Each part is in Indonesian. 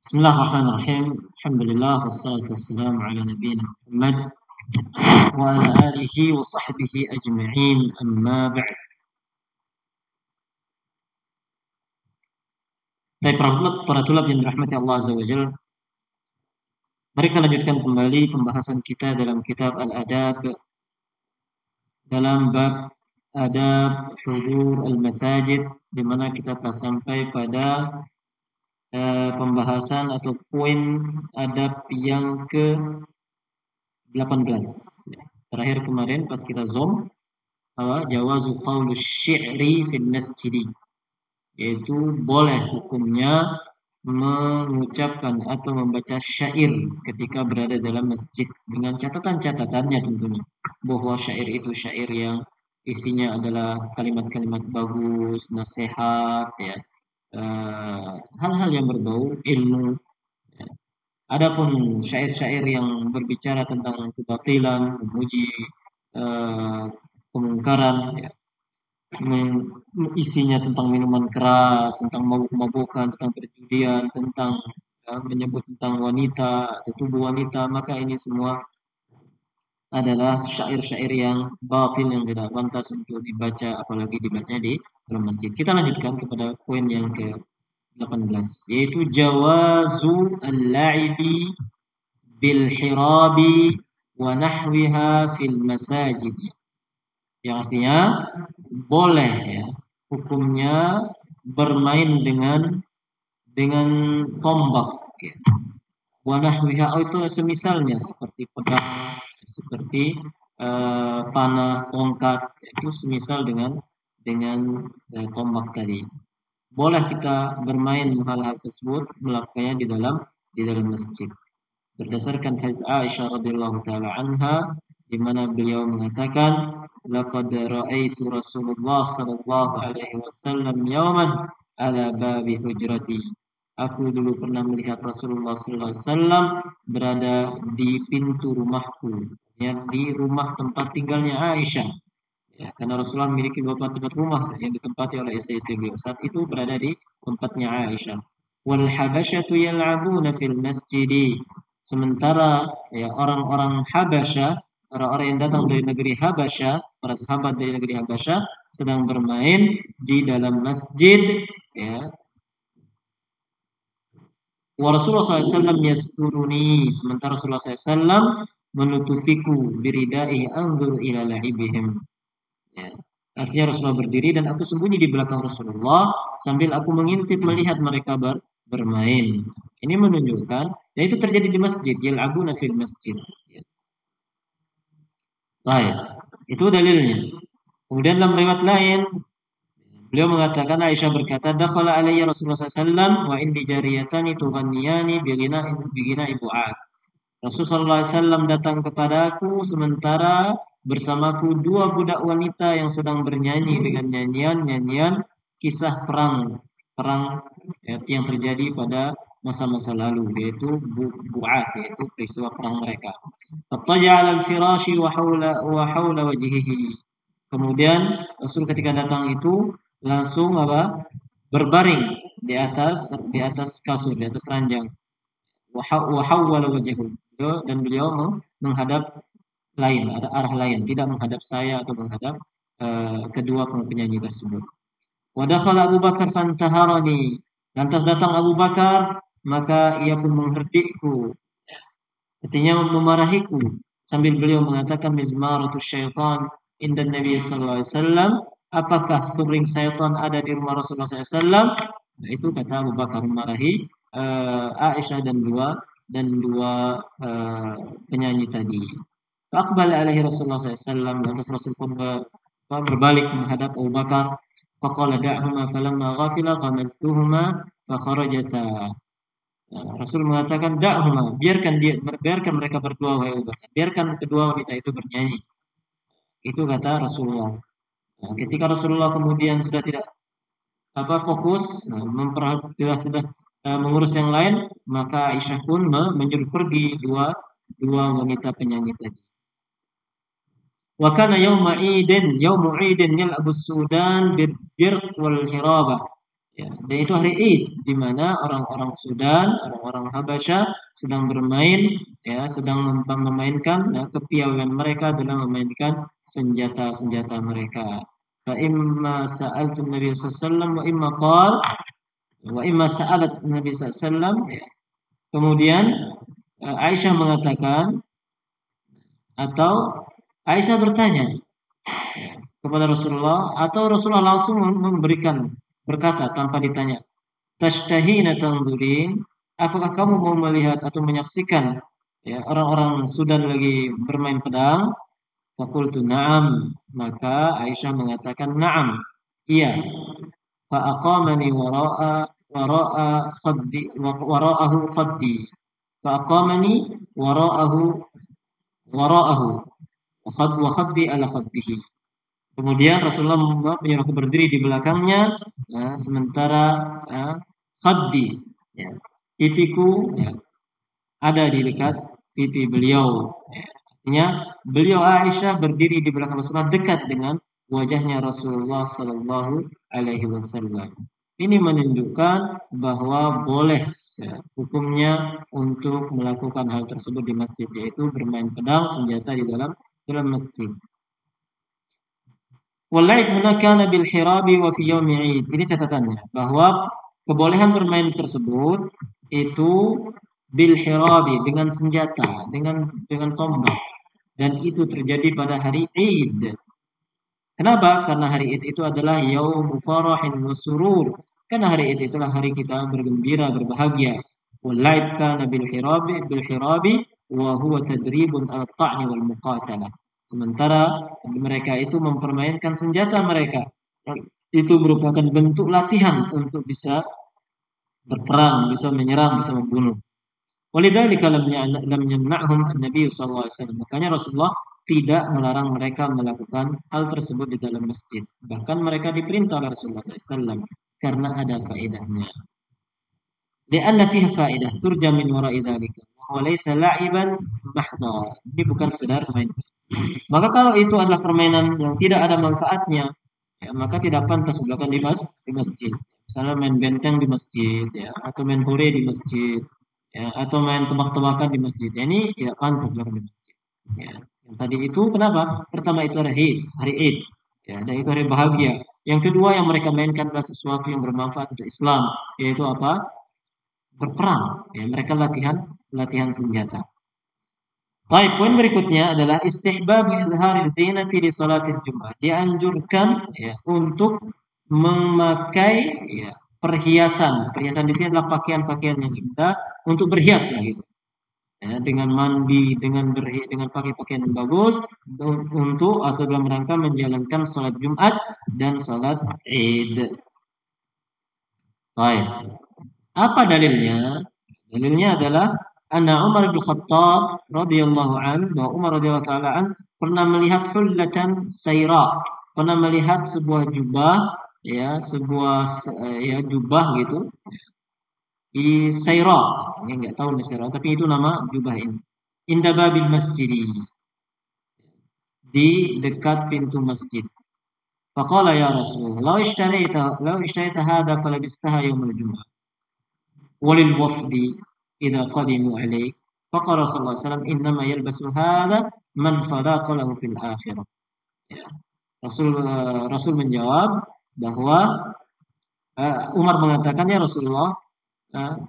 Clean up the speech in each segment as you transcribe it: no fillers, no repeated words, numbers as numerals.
Bismillahirrahmanirrahim. Alhamdulillah wassalatu wassalamu ala nabiyyina Muhammad wa ala alihi wa sahbihi ajma'in. Amma ba'd. Baik para tulab yang dirahmati Allah Azza wa Jalla. Mari kita lanjutkan kembali pembahasan kita dalam kitab Al-Adab dalam bab adab hudur al-masajid, di mana kita telah sampai pada pembahasan atau poin adab yang ke-18. Terakhir kemarin pas kita zoom jawazu qaulu syi'ri fil masjidi, yaitu boleh hukumnya mengucapkan atau membaca syair ketika berada dalam masjid, dengan catatan-catatannya tentunya, bahwa syair itu syair yang isinya adalah kalimat-kalimat bagus, nasihat, ya, hal-hal yang berbau ilmu. Ya. Adapun syair-syair yang berbicara tentang kebatilan, memuji kemungkaran, ya, isinya tentang minuman keras, tentang mabuk-mabukan, tentang perjudian, tentang menyebut tentang wanita atau tubuh wanita, maka ini semua adalah syair-syair yang batil, yang tidak pantas untuk dibaca, apalagi dibaca di dalam masjid. Kita lanjutkan kepada poin yang ke-18, yaitu jawazu al-la'ibi bil hirabi wa nahwiha fil masajid, yang artinya boleh, ya, hukumnya bermain dengan tombak, ya. Wa nahwiha itu semisalnya seperti pedang, seperti panah, tongkat, itu semisal dengan tombak tadi. Boleh kita bermain hal-hal tersebut, melakukannya di dalam masjid. Berdasarkan hadits Aisyah radhiyallahu taala anha, di mana beliau mengatakan, laqad ra'aitu Rasulullah sallallahu alaihi wasallam yawman ala babi hujrati. Aku dulu pernah melihat Rasulullah sallallahu alaihi wasallam berada di pintu rumahku, ya, di rumah tempat tinggalnya Aisyah. Ya, karena Rasulullah memiliki beberapa tempat rumah yang ditempati oleh istri-istri beliau. Saat itu berada di tempatnya Aisyah. Wal habasyatu yal'abuna fil masjidi. Sementara, ya, orang-orang Habasyah, orang-orang yang datang dari negeri Habasyah, para sahabat dari negeri Habasyah sedang bermain di dalam masjid, ya. Wa Rasulullah SAW yasturuni, sementara Rasulullah SAW menutupiku biridaihi anzur ila la'ibihim. Ya. Akhirnya Rasulullah berdiri dan aku sembunyi di belakang Rasulullah sambil aku mengintip melihat mereka bermain. Ini menunjukkan, dan itu terjadi di masjid, yal'abuna fil masjid. Ya. Baik, itu dalilnya. Kemudian dalam riwayat lain, beliau mengatakan, Aisyah berkata, dakhala alayya Rasulullah SAW wa indi jariyatani tughanniyani bigina ibu'at. Rasulullah SAW datang kepadaku sementara bersamaku dua budak wanita yang sedang bernyanyi dengan nyanyian kisah perang, ya, yang terjadi pada masa-masa lalu, yaitu bu'at, yaitu peristiwa perang mereka. Fattaja'a 'ala al-firashi wa hawla wajhihi. Kemudian Rasul ketika datang itu langsung berbaring di atas kasur, di atas ranjang. Wa hawwala wajhahu. Dan beliau menghadap arah lain, tidak menghadap saya atau menghadap kedua penyanyi tersebut. Wa dakhala Abu Bakar fantaharani. Lantas datang Abu Bakar, maka ia pun mengherdikku, artinya memarahiku, sambil beliau mengatakan, mizmaratus syaitan inda Nabi sallallahu alaihi wasallam, apakah suring syaitan ada di rumah Rasulullah sallallahu alaihi wasallam? Nah, itu kata Abu Bakar memarahi Aisyah dan dua penyanyi tadi. Faqbala alaihi Rasulullah sallallahu alaihi wasallam, lantas Rasul pun berbalik menghadap Abu Bakar. Faqala da'huma falamma ghafila ghamaztuhuma fakharajata. Rasul mengatakan, da'huma, biarkan mereka berdua, wahai Abu Bakar, biarkan kedua wanita itu bernyanyi. Itu kata Rasulullah. Nah, ketika Rasulullah kemudian sudah tidak fokus, sudah mengurus yang lain, maka Aisyah pun menyuruh pergi dua wanita penyanyi tadi. Wa kana yawmu 'idin yal'abu Sudan bil-birq wal hiraba. Ya, dan itu hari Id di mana orang-orang Sudan, orang-orang Habasyah sedang bermain, ya, sedang memainkan, ya, kepiawaian mereka dalam memainkan senjata-senjata mereka. Fa imma sa'altu Nabi sallallahu alaihi wasallam wa imma qala wa imma sa'alat Nabi sallallahu alaihi wasallam, ya. Kemudian Aisyah mengatakan atau Aisyah bertanya kepada Rasulullah atau Rasulullah langsung memberikan berkata tanpa ditanya, tashtahina tanzurin, apakah kamu mau melihat atau menyaksikan, ya, orang-orang Sudan lagi bermain pedang? Fakultu na'am, maka Aisyah mengatakan na'am, iya. Fa aqamani wara'ahu khaddi. Fa aqamani wara'ahu wara'ahu wa khaddi ala khaddihi. Kemudian Rasulullah menyuruhku berdiri di belakangnya, ya, sementara, ya, khaddi, ya, pipiku, ya, ada di dekat pipi beliau. Ya. Artinya beliau Aisyah berdiri di belakang Rasulullah dekat dengan wajahnya Rasulullah Sallallahu Alaihi Wasallam. Ini menunjukkan bahwa boleh, ya, hukumnya untuk melakukan hal tersebut di masjid, yaitu bermain pedang senjata di dalam masjid. Walaib huna kana bil hirabi wa fi yaumi Id. Ini catatannya bahwa kebolehan bermain tersebut itu bil hirabi dengan senjata, dengan tombak, dan itu terjadi pada hari Id. Kenapa? Karena hari Id itu adalah yaumu farahin wa surur. Karena hari Id itulah hari kita bergembira, berbahagia. Walaib kana bil hirabi wa huwa tadribun al-ta'ni wal muqatalah. Sementara mereka itu mempermainkan senjata mereka. Itu merupakan bentuk latihan untuk bisa berperang, bisa menyerang, bisa membunuh. Walidzalika lam yamna'hum an-nabiy sallallahu alaihi wasallam. Makanya Rasulullah tidak melarang mereka melakukan hal tersebut di dalam masjid. Bahkan mereka diperintah oleh Rasulullah SAW karena ada faedahnya. Lianna fiha faedah turja min wara'i dzalika. Wa huwa laysa la'iban mahdha. Ini bukan sekedar main. Maka kalau itu adalah permainan yang tidak ada manfaatnya, ya, maka tidak pantas dilakukan di masjid. Misalnya main benteng di masjid, ya, atau main hore di masjid, ya, atau main tebak-tebakan di masjid. Ya, ini tidak pantas dilakukan di masjid. Ya. Yang tadi itu kenapa? Pertama itu hari Id, ya, dan itu hari bahagia. Yang kedua yang mereka mainkan adalah sesuatu yang bermanfaat untuk Islam, yaitu apa? Berperang. Ya, mereka latihan senjata. Baik, poin berikutnya adalah istihbab izhari zinati di salatil Jumat. Dianjurkan, ya, untuk memakai, ya, perhiasan. Perhiasan di sini adalah pakaian-pakaian yang indah untuk berhias, lah, gitu. Ya, dengan mandi, dengan pakai pakaian yang bagus untuk atau dalam rangka menjalankan salat Jumat dan salat Id. Baik. Apa dalilnya? Dalilnya adalah anna Umar bin Khattab radhiyallahu an, bahwa Umar radhiyallahu taala an pernah melihat hullatan sayra, pernah melihat sebuah jubah, ya, ya, jubah gitu di sayra. Ini enggak tahu di sayra, tapi itu nama jubah ini. Inda babil masjid, di dekat pintu masjid. Faqala ya Rasulullah, law ishtarayta hadha falabistaha yawmal jum'ah. Walil wafdi idza qadimu alaik. Faqala sallallahu alaihi wasallam innama yalbasu hadha man khalaqa lahu fil akhirah. Ya. Rasul menjawab bahwa Umar mengatakan, ya Rasulullah,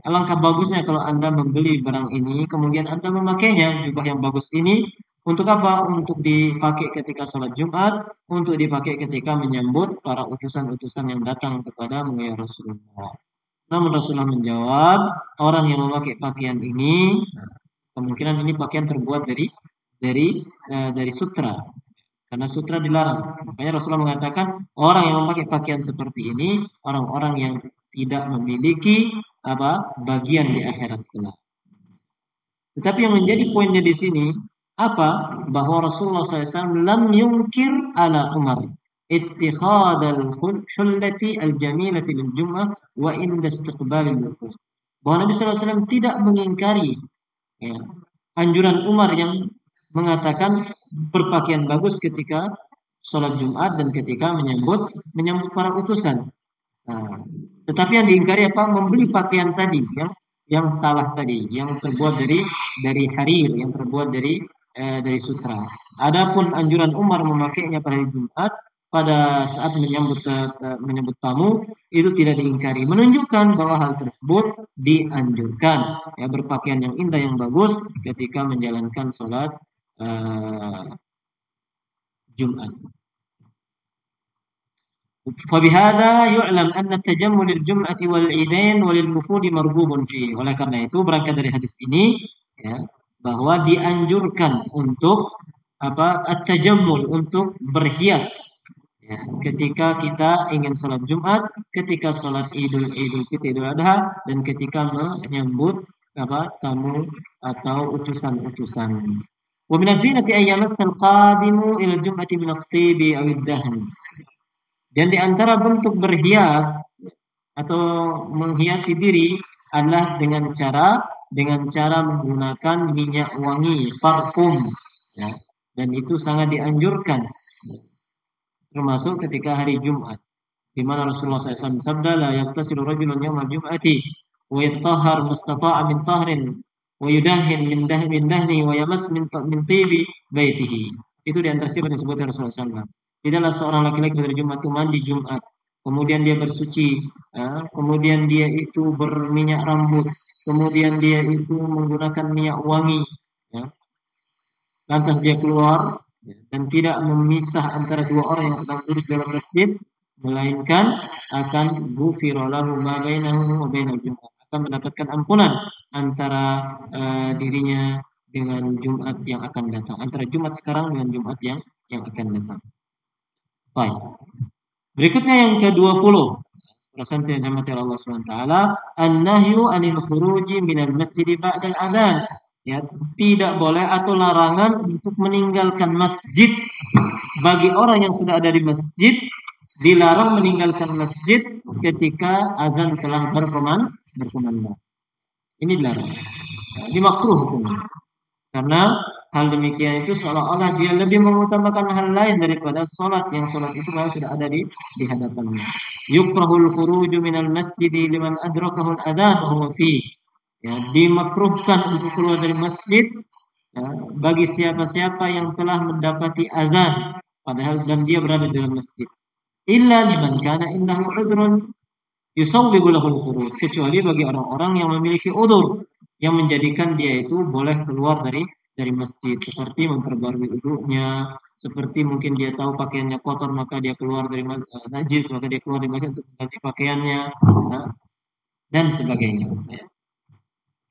alangkah bagusnya kalau Anda membeli barang ini kemudian Anda memakainya, jubah yang bagus ini untuk apa? Untuk dipakai ketika sholat Jumat, untuk dipakai ketika menyambut para utusan-utusan yang datang kepadamu ya Rasulullah. Namun Rasulullah menjawab, orang yang memakai pakaian ini, kemungkinan ini pakaian terbuat dari sutra, karena sutra dilarang. Makanya Rasulullah mengatakan orang yang memakai pakaian seperti ini, orang-orang yang tidak memiliki bagian di akhirat kelak. Tetapi yang menjadi poinnya di sini apa? Bahwa Rasulullah SAW lam yungkir ala Umar ittikhadal hullati al-jamilati lil jum'ah wa inda istiqbalil wufud. Bahwa Nabi SAW tidak mengingkari, ya, anjuran Umar yang mengatakan berpakaian bagus ketika sholat Jumat dan ketika menyambut para utusan. Nah, Tetapi yang diingkari apa? Membeli pakaian tadi yang salah tadi, yang terbuat dari harir, yang terbuat dari sutra. Adapun anjuran Umar memakainya pada hari Jumat pada saat menyambut tamu itu tidak diingkari, menunjukkan bahwa hal tersebut dianjurkan, ya, berpakaian yang indah yang bagus ketika menjalankan sholat uh, Jumat. فبهذا يعلم أن التجمل الجمعة والعيدين وللوفود مرغوب فيه. Oleh karena itu berangkat dari hadis ini, ya, bahwa dianjurkan untuk apa, at-tajammul, untuk berhias, ya, ketika kita ingin sholat Jumat, ketika sholat Idul Fitri, Idul Adha, dan ketika menyambut apa, tamu atau utusan-utusan. Wa min az-zinati an yamassa al-qadimu ila al-jum'ati min at-tibi aw ad-dahn. Dan di antara bentuk berhias atau menghiasi diri adalah dengan cara menggunakan minyak wangi, parfum, ya. Dan itu sangat dianjurkan, termasuk ketika hari Jumat, di mana Rasulullah SAW sabda, la yaktasilu rajulun yawmal jum'ati wa yatahhar mustata'a min tahrin wa yudahin min dahni wa yamas min tibi baitihi. Itu di antara sifat yang disebutkan Rasulullah SAW. Tidaklah seorang laki-laki pada Jumat itu mandi Jumat, kemudian dia bersuci, kemudian dia itu berminyak rambut, kemudian dia itu menggunakan minyak wangi, ya. Lantas dia keluar, ya, dan tidak memisah antara dua orang yang sedang duduk dalam masjid, melainkan akan ghufira lahu ma bainahu wa bainal Jumat, akan mendapatkan ampunan antara dirinya dengan Jumat yang akan datang, antara Jumat sekarang dengan Jumat yang akan datang. Baik. Berikutnya yang ke-20. Perasaan yang dirahmati Allah SWT, an-nahyu anil khuruji minal masjid ba'dal adzan. Ya, tidak boleh atau larangan untuk meninggalkan masjid. Bagi orang yang sudah ada di masjid, dilarang meninggalkan masjid ketika azan telah berkumandang. Ini dilarang. Dimakruh hukumnya. Karena hal demikian itu seolah-olah dia lebih mengutamakan hal lain daripada sholat, yang sholat itu memang sudah ada di hadapannya. Yukrahul khuruju minal masjidi liman adrakahul adzan wa huwa fi. Ya, dimakruhkan untuk keluar dari masjid, ya, bagi siapa-siapa yang telah mendapati azan padahal dan dia berada di dalam masjid. Illa liman kana indahu udhrun yusawwibu lahul khuruj, kecuali bagi orang-orang yang memiliki udzur yang menjadikan dia itu boleh keluar dari masjid, seperti memperbarui wudunya, seperti mungkin dia tahu pakaiannya kotor maka dia keluar dari najis, maka dia keluar dari masjid untuk mengganti pakaiannya, nah, dan sebagainya. Ya.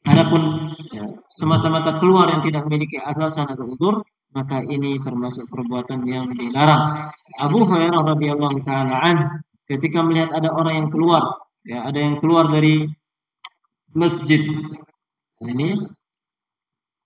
Adapun, ya, semata-mata keluar yang tidak memiliki alasan atau udzur, maka ini termasuk perbuatan yang dilarang. Abu Hurairah radhiyallahu taala an, ketika melihat ada orang yang keluar, ya, ada yang keluar dari masjid, ini,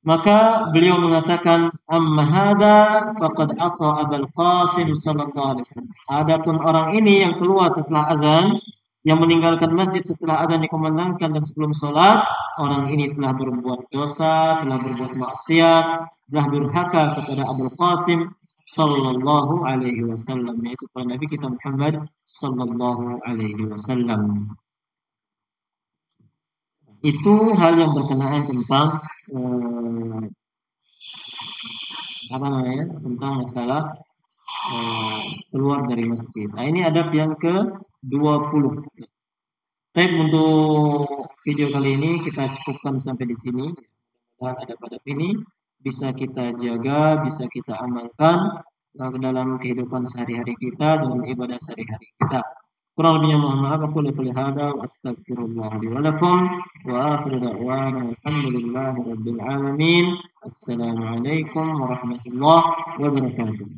maka beliau mengatakan, amma hada faqad asa Abul Qasim sallallahu alaihi wasallam. Adapun orang ini yang keluar setelah azan, yang meninggalkan masjid setelah azan dikumandangkan dan sebelum sholat, orang ini telah berbuat dosa, telah berbuat maksiat, telah durhaka kepada Abul Qasim sallallahu alaihi wasallam, yaitu para Nabi kita Muhammad sallallahu alaihi wasallam. Itu hal yang berkenaan tentang apa namanya, tentang masalah keluar dari masjid. Nah, ini adab yang ke-20. Baik, untuk video kali ini kita cukupkan sampai di sini. Dan adab-adab ini bisa kita jaga, bisa kita amalkan dalam kehidupan sehari-hari kita, dalam ibadah sehari-hari kita. Kurang lebihnya mohon maaf. Aku qouli hadza wa astaghfirullah li wa lakum wa akhiru da'wana alhamdulillahi rabbil alamin. Assalamualaikum warahmatullahi wabarakatuh.